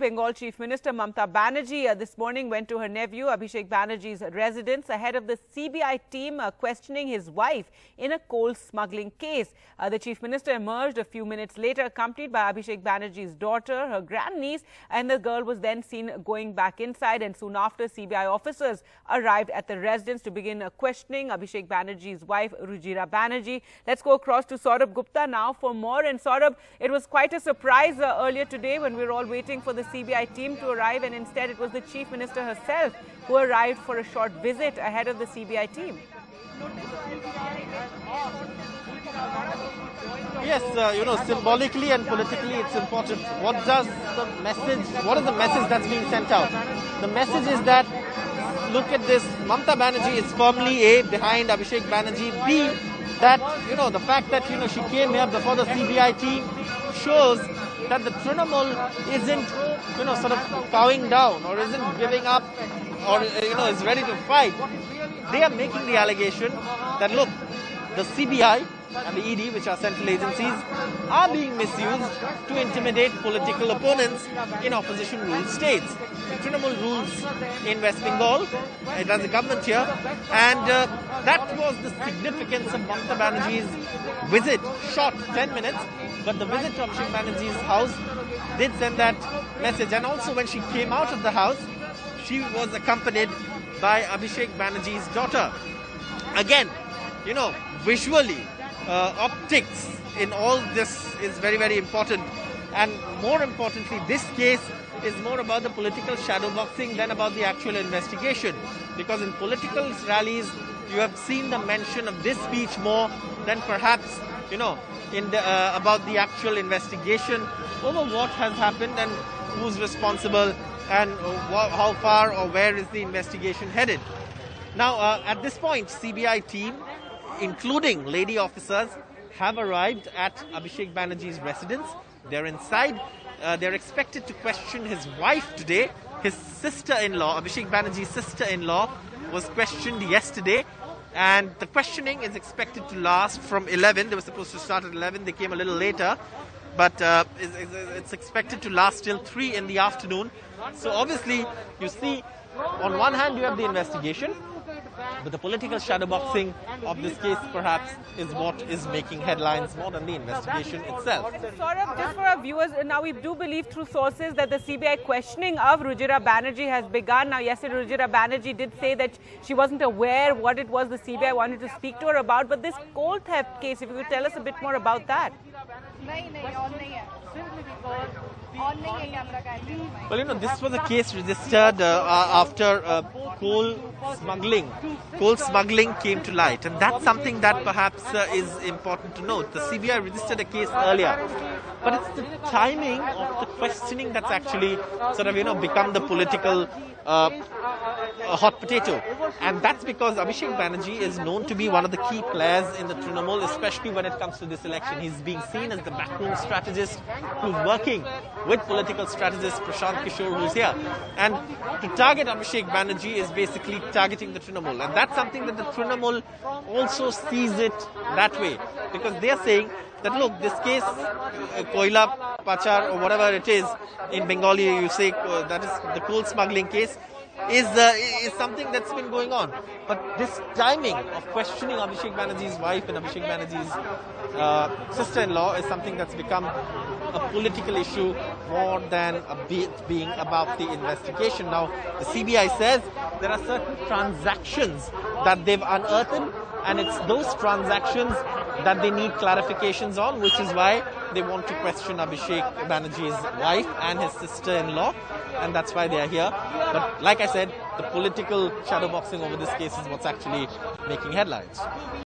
Bengal Chief Minister Mamata Banerjee this morning went to her nephew Abhishek Banerjee's residence ahead of the CBI team questioning his wife in a coal smuggling case. The Chief Minister emerged a few minutes later accompanied by Abhishek Banerjee's daughter, her grandniece, and the girl was then seen going back inside, and soon after CBI officers arrived at the residence to begin questioning Abhishek Banerjee's wife, Rujira Banerjee. Let's go across to Saurabh Gupta now for more. And Saurabh, it was quite a surprise earlier today when we were all waiting for the CBI team to arrive, and instead it was the Chief Minister herself who arrived for a short visit ahead of the CBI team. Yes, symbolically and politically it's important. What is the message that's being sent out? The message is that, look at this, Mamata Banerjee is firmly A, behind Abhishek Banerjee, B, that, the fact that, she came here before the CBI team shows that the Trinamool isn't, sort of bowing down or isn't giving up or, is ready to fight. They are making the allegation that, look, the CBI and the ED, which are central agencies, are being misused to intimidate political opponents in opposition-ruled states. Trinamool rules in West Bengal. It has a government here, and that was the significance of Mamata Banerjee's visit. Short 10 minutes, but the visit to Abhishek Banerjee's house did send that message. And also when she came out of the house, she was accompanied by Abhishek Banerjee's daughter. Again, visually, optics in all this is very, very important. And more importantly, this case is more about the political shadowboxing than about the actual investigation. Because in political rallies, you have seen the mention of this speech more than perhaps, about the actual investigation over what has happened and who's responsible and how far or where is the investigation headed. Now, at this point, CBI team, including lady officers, have arrived at Abhishek Banerjee's residence. They're inside. They're expected to question his wife today. His sister-in-law, Abhishek Banerjee's sister-in-law, was questioned yesterday. And the questioning is expected to last from 11. They were supposed to start at 11. They came a little later. But it's expected to last till 3 in the afternoon. So obviously, you see, on one hand, you have the investigation. But the political shadowboxing of this case perhaps is what is making headlines more than the investigation itself. Saurabh, just for our viewers, now we do believe through sources that the CBI questioning of Rujira Banerjee has begun. Now, yesterday Rujira Banerjee did say that she wasn't aware what it was the CBI wanted to speak to her about. But this coal theft case, if you could tell us a bit more about that. Well, this was a case registered after coal smuggling. Coal smuggling came to light, and that's something that perhaps is important to note. The CBI registered a case earlier, but it's the timing of the questioning that's actually sort of, become the political hot potato. And that's because Abhishek Banerjee is known to be one of the key players in the Trinamool, especially when it comes to this election. He's being seen as the backroom strategist who's working with political strategist Prashant Kishore, who's here. And to target Abhishek Banerjee is basically targeting the Trinamool. And that's something that the Trinamool also sees it that way. Because they're saying that, look, this case, Koila, Pachar, or whatever it is, in Bengali you say that is the coal smuggling case, is something that's been going on. But this timing of questioning Abhishek Banerjee's wife and Abhishek Banerjee's sister-in-law is something that's become a political issue more than being about the investigation. Now, the CBI says there are certain transactions that they've unearthed, and it's those transactions that they need clarifications on, which is why they want to question Abhishek Banerjee's wife and his sister-in-law, and that's why they are here. But like I said, the political shadowboxing over this case is what's actually making headlines.